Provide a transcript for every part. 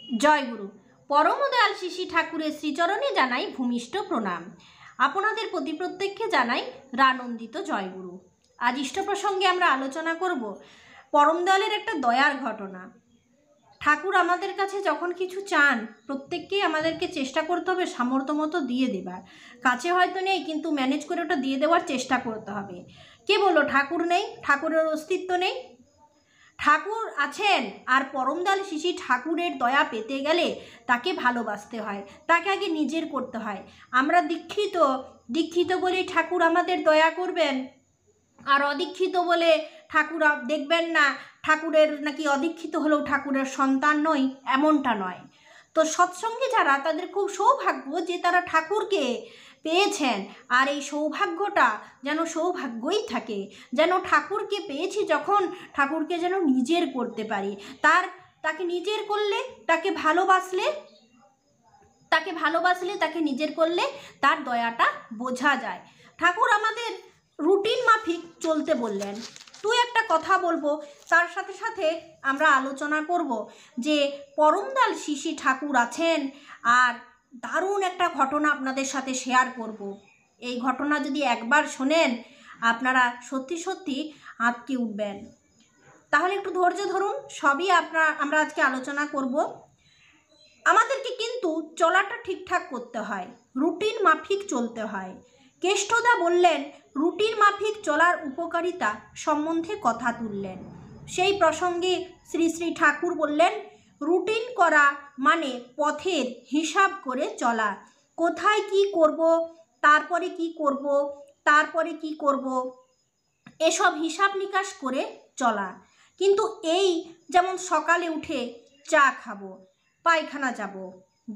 জয়গুরু। পরম দয়াল শিশি ঠাকুরের শ্রীচরণে জানাই ভূমিষ্ঠ প্রণাম। আপনাদের প্রতি প্রত্যেককে জানাই রানন্দিত জয়গুরু। আজ ইষ্ট প্রসঙ্গে আমরা আলোচনা করব পরম দয়ালের একটা দয়ার ঘটনা। ঠাকুর আমাদের কাছে যখন কিছু চান, প্রত্যেককেই আমাদেরকে চেষ্টা করতে হবে সামর্থ্য মতো দিয়ে দেবার। কাছে হয়তো নেই, কিন্তু ম্যানেজ করে ওটা দিয়ে দেওয়ার চেষ্টা করতে হবে। কে বললো ঠাকুর নেই? ঠাকুরের অস্তিত্ব নেই। ঠাকুর আছেন, আর পরম দয়াল শিশি ঠাকুরের দয়া পেতে গেলে তাকে ভালোবাসতে হয়, তাকে আগে নিজের করতে হয়। আমরা দীক্ষিত বলেই ঠাকুর আমাদের দয়া করবেন, আর অদীক্ষিত বলে ঠাকুর দেখবেন না, ঠাকুরের নাকি অদীক্ষিত হলেও ঠাকুরের সন্তান নই, এমনটা নয়। তো সৎসঙ্গে যারা, তাদের খুব সৌভাগ্য যে তারা ঠাকুরকে পেয়েছেন। আর এই সৌভাগ্যটা যেন সৌভাগ্যই থাকে, যেন ঠাকুরকে পেয়েছি যখন, ঠাকুরকে যেন নিজের করতে পারি। তাকে নিজের করলে, তাকে ভালোবাসলে, তাকে নিজের করলে তার দয়াটা বোঝা যায়। ঠাকুর আমাদের রুটিন মাফিক চলতে বললেন। তুই একটা কথা বলবো, তার সাথে সাথে আমরা আলোচনা করব যে পরম দয়াল শিশি ঠাকুর আছেন। আর দারুণ একটা ঘটনা আপনাদের সাথে শেয়ার করব। এই ঘটনা যদি একবার শোনেন, আপনারা সত্যি সত্যি আঁতকে উঠবেন। তাহলে একটু ধৈর্য ধরুন, সবই আমরা আজকে আলোচনা করব। আমাদেরকে কিন্তু চলাটা ঠিকঠাক করতে হয়, রুটিন মাফিক চলতে হয়। কেষ্টদা বললেন, রুটিন মাফিক চলার উপকারিতা সম্বন্ধে কথা তুললেন। সেই প্রসঙ্গে শ্রী শ্রী ঠাকুর বললেন, রুটিন করা মানে পথের হিসাব করে চলা। কোথায় কি করব, তারপরে কি করব, তারপরে কি করব, এসব হিসাব নিকাশ করে চলা। কিন্তু এই যেমন সকালে উঠে চা খাবো, পায়খানা যাব,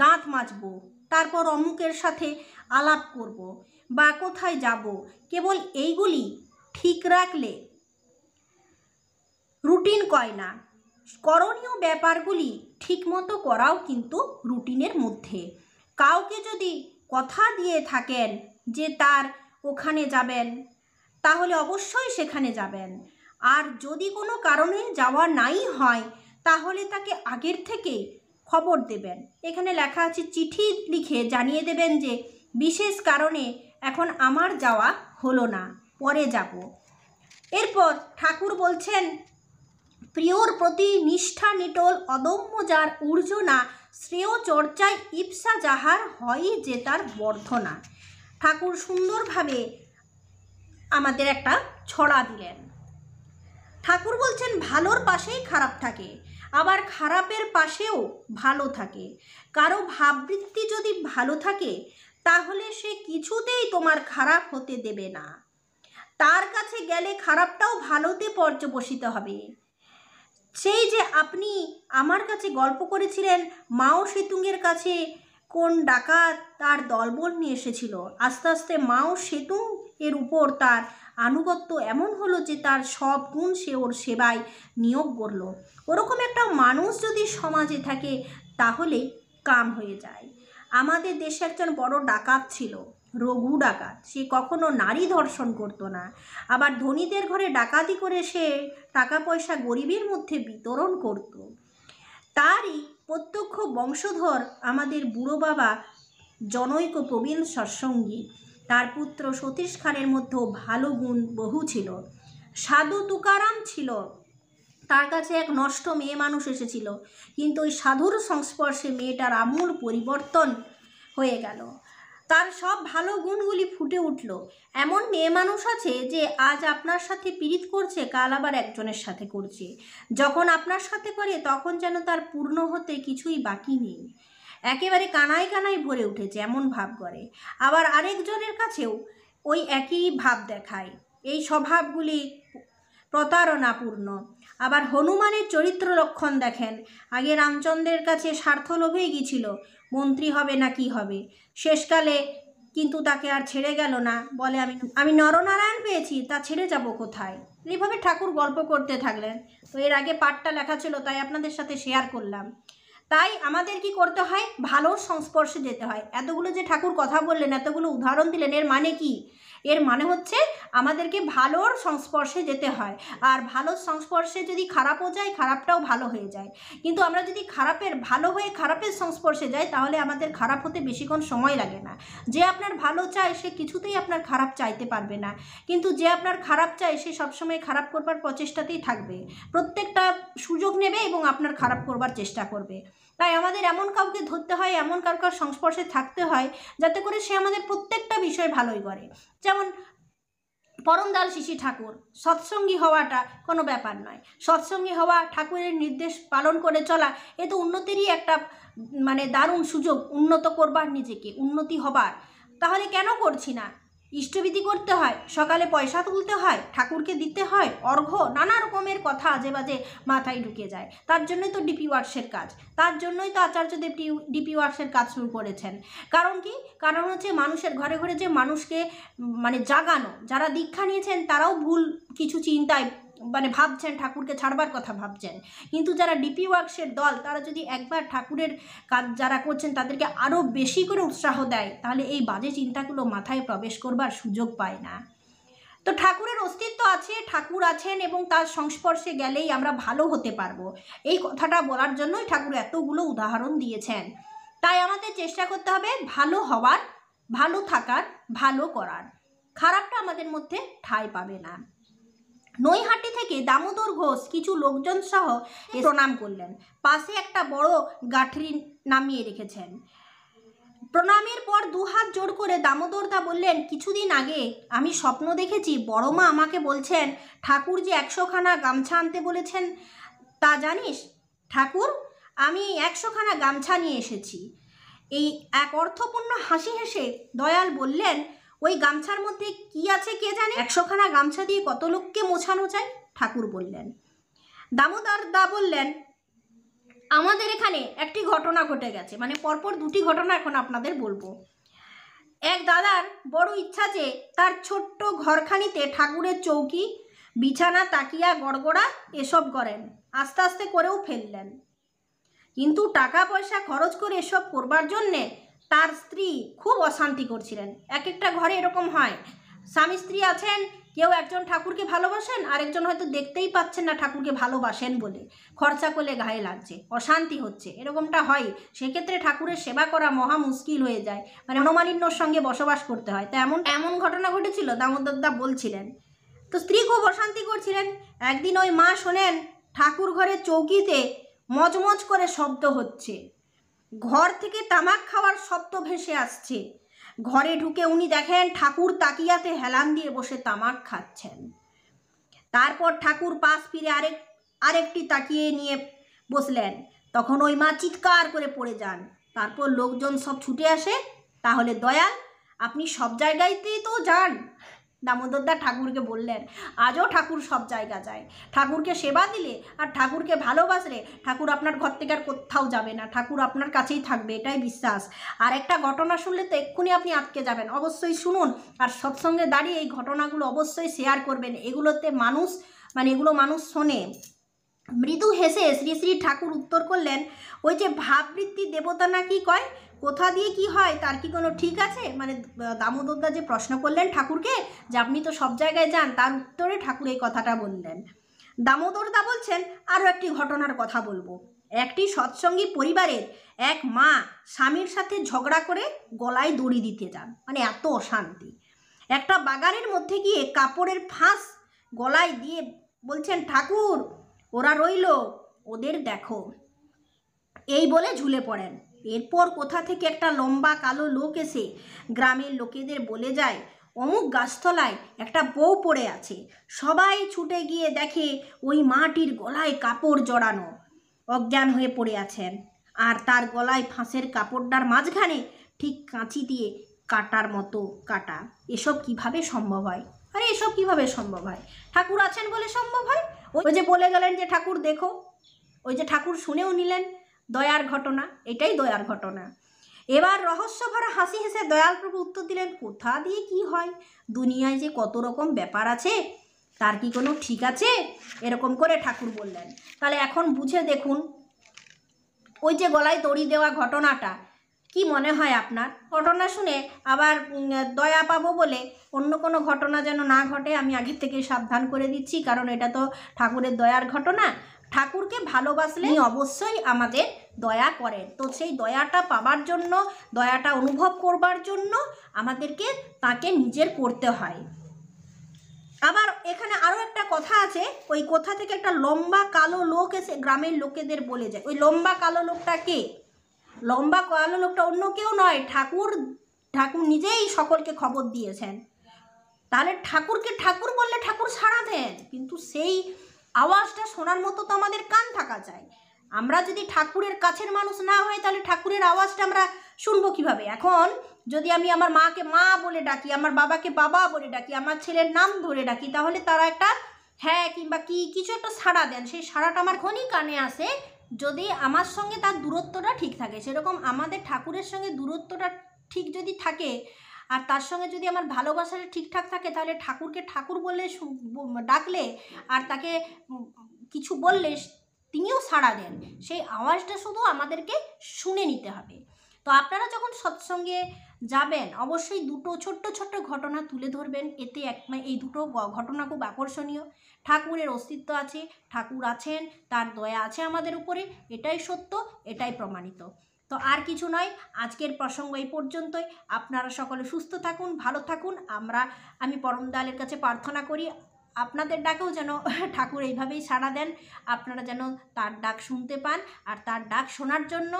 দাঁত মাজবো, তারপর অমুকের সাথে আলাপ করব, বা কোথায় যাব, কেবল এইগুলি ঠিক রাখলে রুটিন কয় না। করণীয় ব্যাপারগুলি ঠিকমতো করাও কিন্তু রুটিনের মধ্যে। কাউকে যদি কথা দিয়ে থাকেন যে তার ওখানে যাবেন, তাহলে অবশ্যই সেখানে যাবেন। আর যদি কোনো কারণে যাওয়া নাই হয়, তাহলে তাকে আগের থেকে খবর দেবেন। এখানে লেখা আছে, চিঠি লিখে জানিয়ে দেবেন যে বিশেষ কারণে এখন আমার যাওয়া হলো না, পরে যাব। এরপর ঠাকুর বলছেন, প্রিয়র প্রতি নিষ্ঠা নিটোল অদম্য যার ঊর্জনা, শ্রেয় চর্চায় ইপ্সা যাহার হয়ই যে তার বর্ধনা। ঠাকুর সুন্দরভাবে আমাদের একটা ছড়া দিলেন। ঠাকুর বলছেন, ভালোর পাশেই খারাপ থাকে, আবার খারাপের পাশেও ভালো থাকে। কারো ভাববৃত্তি যদি ভালো থাকে, তাহলে সে কিছুতেই তোমার খারাপ হতে দেবে না। তার কাছে গেলে খারাপটাও ভালোতে পর্যবসিত হবে। সেই যে আপনি আমার কাছে গল্প করেছিলেন, মাও সেতুংয়ের কাছে কোন ডাকাত তার দলবল নিয়ে এসেছিল। আস্তে আস্তে মাও সেতুং এর উপর তার আনুগত্য এমন হলো যে তার সব গুণ সে ওর সেবায় নিয়োগ করলো। ওরকম একটা মানুষ যদি সমাজে থাকে, তাহলে কাম হয়ে যায়। আমাদের দেশে একজন বড় ডাকাত ছিল, রঘু ডাকাত। সে কখনো নারী ধর্ষণ করতো না, আবার ধনীদের ঘরে ডাকাতি করে সে টাকা পয়সা গরিবের মধ্যে বিতরণ করত। তারই প্রত্যক্ষ বংশধর আমাদের বুড়ো বাবা জনৈক প্রবীণ সৎসঙ্গী। তার পুত্র সতীশ খানের মধ্যেও ভালো গুণ বহু ছিল। সাধু তুকারাম ছিল, তার কাছে এক নষ্ট মেয়ে মানুষ এসেছিল, কিন্তু ওই সাধুর সংস্পর্শে মেয়েটার আমূল পরিবর্তন হয়ে গেল। তার সব ভালো গুণগুলি ফুটে উঠল। এমন মেয়ে মানুষ আছে যে আজ আপনার সাথে পীড়িত করছে, কাল আবার একজনের সাথে করছে। যখন আপনার সাথে করে, তখন যেন তার পূর্ণ হতে কিছুই বাকি নেই, একেবারে কানায় কানায় ভরে উঠেছে এমন ভাব করে। আবার আরেকজনের কাছেও ওই একই ভাব দেখায়। এই স্বভাবগুলি প্রতারণাপূর্ণ। আবার হনুমানের চরিত্র লক্ষণ দেখেন। আগে রামচন্দ্রের কাছে স্বার্থ লোভেই গিয়েছিল, মন্ত্রী হবে না কি হবে। শেষকালে কিন্তু তাকে আর ছেড়ে গেল না, বলে আমি নরনারায়ণ পেয়েছি, তা ছেড়ে যাব কোথায়। এইভাবে ঠাকুর গল্প করতে থাকলেন। তো এর আগে পাঠটা লেখা ছিল, তাই আপনাদের সাথে শেয়ার করলাম। তাই আমাদের কি করতে হয়? ভালোর সংস্পর্শে যেতে হয়। এতগুলো যে ঠাকুর কথা বললেন, এতগুলো উদাহরণ দিলেন, এর মানে কি? এর মানে হচ্ছে আমাদেরকে ভালোর সংস্পর্শে যেতে হয়, আর ভালোর সংস্পর্শে যদি খারাপও যায়, খারাপটাও ভালো হয়ে যায়। কিন্তু আমরা যদি ভালো হয়ে খারাপের সংস্পর্শে যাই, তাহলে আমাদের খারাপ হতে বেশিক্ষণ সময় লাগে না। যে আপনার ভালো চায় সে কিছুতেই আপনার খারাপ চাইতে পারবে না, কিন্তু যে আপনার খারাপ চায় সে সবসময় খারাপ করবার প্রচেষ্টাতেই থাকবে, প্রত্যেকটা সুযোগ নেবে এবং আপনার খারাপ করবার চেষ্টা করবে। তাই আমাদের এমন কাউকে ধরতে হয়, এমন কারোর সংস্পর্শে থাকতে হয় যাতে করে সে আমাদের প্রত্যেকটা বিষয় ভালোই করে। যেমন পরমদাল শিশি ঠাকুর, সৎসঙ্গী হওয়াটা কোনো ব্যাপার নয়। সৎসঙ্গী হওয়া, ঠাকুরের নির্দেশ পালন করে চলা, এ তো উন্নতিরই একটা দারুণ সুযোগ, উন্নত করবার, নিজেকে উন্নতি হবার। তাহলে কেন করছি না? ইষ্টবিধি করতে হয়, সকালে পয়সা তুলতে হয়, ঠাকুরকে দিতে হয় অর্ঘ্য, নানা রকমের কথা আজে বাজে মাথায় ঢুকে যায়। তার জন্যই তো ডিপি ওয়ার্কসের কাজ, তার জন্যই তো আচার্যদেব ডিপি ওয়ার্কসের কাজ শুরু করেছেন। কারণ কি? কারণ হচ্ছে মানুষের ঘরে ঘরে যে মানুষকে জাগানো, যারা দীক্ষা নিয়েছেন তারাও ভুল কিছু চিন্তায় ভাবছেন, ঠাকুরকে ছাড়বার কথা ভাবছেন। কিন্তু যারা ডিপি ওয়ার্কসের দল, তারা যদি একবার ঠাকুরের কাজ যারা করছেন তাদেরকে আরও বেশি করে উৎসাহ দেয়, তাহলে এই বাজে চিন্তাগুলো মাথায় প্রবেশ করবার সুযোগ পায় না। তো ঠাকুরের অস্তিত্ব আছে, ঠাকুর আছেন, এবং তার সংস্পর্শে গেলেই আমরা ভালো হতে পারবো। এই কথাটা বলার জন্যই ঠাকুর এতগুলো উদাহরণ দিয়েছেন। তাই আমাদের চেষ্টা করতে হবে ভালো হওয়ার, ভালো থাকার, ভালো করার। খারাপটা আমাদের মধ্যে ঠাঁই পাবে না। নৈহাটি থেকে দামোদর ঘোষ কিছু লোকজন সহ প্রণাম করলেন। পাশে একটা বড় গাঁঠরি নামিয়ে রেখেছেন। প্রণামের পর দুহাত জোড় করে দামোদরদা বললেন, কিছুদিন আগে আমি স্বপ্ন দেখেছি, বড় মা আমাকে বলছেন ঠাকুর যে 100খানা গামছা আনতে বলেছেন, তা জানিস? ঠাকুর, আমি 100খানা গামছা নিয়ে এসেছি। এই এক অর্থপূর্ণ হাসি হেসে দয়াল বললেন, ওই গামছার মধ্যে কি আছে কে জানে? 100খানা গামছা দিয়ে কত লোককে মোছানো যায়? ঠাকুর বললেন। দামোদর দা বললেন, আমাদের এখানে একটি ঘটনা ঘটে গেছে, পরপর দুটি ঘটনা এখন আপনাদের বলবো। এক দাদার বড় ইচ্ছা যে তার ছোট্ট ঘরখানিতে ঠাকুরের চৌকি, বিছানা, তাকিয়া, গড়গড়া এসব করেন, আস্তে আস্তে করেও ফেললেন। কিন্তু টাকা পয়সা খরচ করে এসব করবার জন্যে তার স্ত্রী খুব অশান্তি করছিলেন। এক একটা ঘরে এরকম হয়, স্বামী স্ত্রী আছেন, কেউ একজন ঠাকুরকে ভালোবাসেন, আরেকজন হয়তো দেখতেই পাচ্ছেন না ঠাকুরকে ভালোবাসেন বলে, খরচা করলে গায়ে লাগছে, অশান্তি হচ্ছে, এরকমটা হয়। সেক্ষেত্রে ঠাকুরের সেবা করা মহা মুশকিল হয়ে যায়, মনোমালিন্যর সঙ্গে বসবাস করতে হয়। তো এমন ঘটনা ঘটেছিল, দামোদরদা বলছিলেন। তো স্ত্রী খুব অশান্তি করছিলেন। একদিন ওই মা শোনেন ঠাকুর ঘরের চৌকিতে মজমজ করে শব্দ হচ্ছে, ঘর থেকে তামাক খাওয়ার শব্দ ভেসে আসছে। ঘরে ঢুকে উনি দেখেন ঠাকুর তাকিয়াতে হেলান দিয়ে বসে তামাক খাচ্ছেন। তারপর ঠাকুর পাশ ফিরে আরেকটি তাকিয়ে নিয়ে বসলেন। তখন ওই মা চিৎকার করে পড়ে যান। তারপর লোকজন সব ছুটে আসে। তাহলে দয়াল, আপনি সব জায়গাতেই তো যান? দামোদরদা ঠাকুরকে বললেন, আজও ঠাকুর সব জায়গা যায়। ঠাকুরকে সেবা দিলে আর ঠাকুরকে ভালোবাসলে ঠাকুর আপনার ঘর থেকে আর কোথাও যাবে না, ঠাকুর আপনার কাছেই থাকবে, এটাই বিশ্বাস। আর একটা ঘটনা শুনলে তো এক্ষুনি আপনি আটকে যাবেন, অবশ্যই শুনুন, আর সৎসঙ্গে দাঁড়িয়ে এই ঘটনাগুলো অবশ্যই শেয়ার করবেন। এগুলোতে এগুলো মানুষ শোনে। মৃদু হেসে শ্রী শ্রী ঠাকুর উত্তর করলেন, ওই যে ভাববৃত্তি দেবতা না কি কয়, কোথা দিয়ে কি হয় তার কি কোনো ঠিক আছে? দামোদরদা যে প্রশ্ন করলেন ঠাকুরকে যে আপনি তো সব জায়গায় যান, তার উত্তরে ঠাকুর এই কথাটা বললেন। দামোদরদা বলছেন, আরও একটি ঘটনার কথা বলবো। একটি সৎসঙ্গী পরিবারের এক মা স্বামীর সাথে ঝগড়া করে গলায় দড়ি দিতে যান, এত অশান্তি। একটা বাগানের মধ্যে গিয়ে কাপড়ের ফাঁস গলায় দিয়ে বলছেন, ঠাকুর, ওরা রইল, ওদের দেখো, এই বলে ঝুলে পড়েন। এরপর কোথা থেকে একটা লম্বা কালো লোক এসে গ্রামের লোকেদের বলে যায়, অমুক গাছতলায় একটা বউ পড়ে আছে। সবাই ছুটে গিয়ে দেখে ওই মাটির গলায় কাপড় জড়ানো, অজ্ঞান হয়ে পড়ে আছেন, আর তার গলায় ফাঁসের কাপড়টার মাঝখানে ঠিক কাঁচি দিয়ে কাটার মতো কাটা। এসব কিভাবে সম্ভব হয়? এসব কিভাবে সম্ভব হয়? ঠাকুর আছেন বলে সম্ভব হয়। ওই যে বলে গেলেন যে ঠাকুর দেখো, ওই যে ঠাকুর শুনেও নিলেন, দয়ার ঘটনা, এটাই দয়ার ঘটনা। এবার রহস্যভরা হাসি হেসে দয়াল প্রভু উত্তর দিলেন, কোথা দিয়ে কি হয়? দুনিয়ায় যে কত রকম ব্যাপার আছে, তার কি কোনো ঠিক আছে? এরকম করে ঠাকুর বললেন। তাহলে এখন বুঝে দেখুন, ওই যে গলায় দড়ি দেওয়া ঘটনাটা, কি মনে হয় আপনার? ঘটনা শুনে আবার দয়া পাবো বলে অন্য কোনো ঘটনা যেন না ঘটে আমি আগের থেকে সাবধান করে দিচ্ছি, কারণ এটা তো ঠাকুরের দয়ার ঘটনা। ঠাকুরকে ভালোবাসলে অবশ্যই আমাদের দয়া করেন। তো সেই দয়াটা পাবার জন্য, দয়াটা অনুভব করবার জন্য আমাদেরকে তাকে নিজের করতে হয়। আবার এখানে আরও একটা কথা আছে, ওই কোথা থেকে একটা লম্বা কালো লোক এসে গ্রামের লোকেদের বলে যায়। ওই লম্বা কালো লোকটা কে? লম্বা কালো লোকটা অন্য কেউ নয়, ঠাকুর নিজেই সকলকে খবর দিয়েছেন। তাহলে ঠাকুরকে ঠাকুর বললে ঠাকুর সাড়া দেন, কিন্তু সেই আওয়াজটা শোনার মতো তো আমাদের কান থাকা চাই। আমরা যদি ঠাকুরের কাছের মানুষ না হই তাহলে ঠাকুরের আওয়াজটা আমরা শুনবো কিভাবে? এখন যদি আমি আমার মাকে মা বলে ডাকি, আমার বাবাকে বাবা বলে ডাকি, আমার ছেলের নাম ধরে ডাকি, তাহলে তারা একটা হ্যাঁ কিংবা কিছু একটা সাড়া দেন। সেই সাড়াটা আমার খনি কানে আসে যদি আমার সঙ্গে তার দূরত্বটা ঠিক থাকে। সেরকম আমাদের ঠাকুরের সঙ্গে দূরত্বটা ঠিক যদি থাকে আর তার সঙ্গে যদি আমার ভালোবাসাটা ঠিকঠাক থাকে, তাহলে ঠাকুরকে ঠাকুর বলে ডাকলে আর তাকে কিছু বললে তিনিও সাড়া দেন। সেই আওয়াজটা শুধু আমাদেরকে শুনে নিতে হবে। তো আপনারা যখন সৎসঙ্গে যাবেন অবশ্যই দুটো ছোট্ট ছোট্ট ঘটনা তুলে ধরবেন। এতে এই দুটো ঘটনা খুব আকর্ষণীয়। ঠাকুরের অস্তিত্ব আছে, ঠাকুর আছেন, তার দয়া আছে আমাদের উপরে, এটাই সত্য, এটাই প্রমাণিত। তো আর কিছু নয়, আজকের প্রসঙ্গ এই পর্যন্তই। আপনারা সকলে সুস্থ থাকুন, ভালো থাকুন। আমি পরম দয়ালের কাছে প্রার্থনা করি আপনাদের ডাকেও যেন ঠাকুর এইভাবেই সাড়া দেন, আপনারা যেন তার ডাক শুনতে পান, আর তার ডাক শোনার জন্য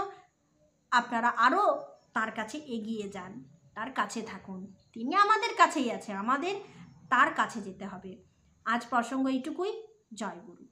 আপনারা আরও তার কাছে এগিয়ে যান, তার কাছে থাকুন। তিনি আমাদের কাছেই আছে, আমাদের তার কাছে যেতে হবে। আজ প্রসঙ্গ এইটুকুই। জয় গুরু।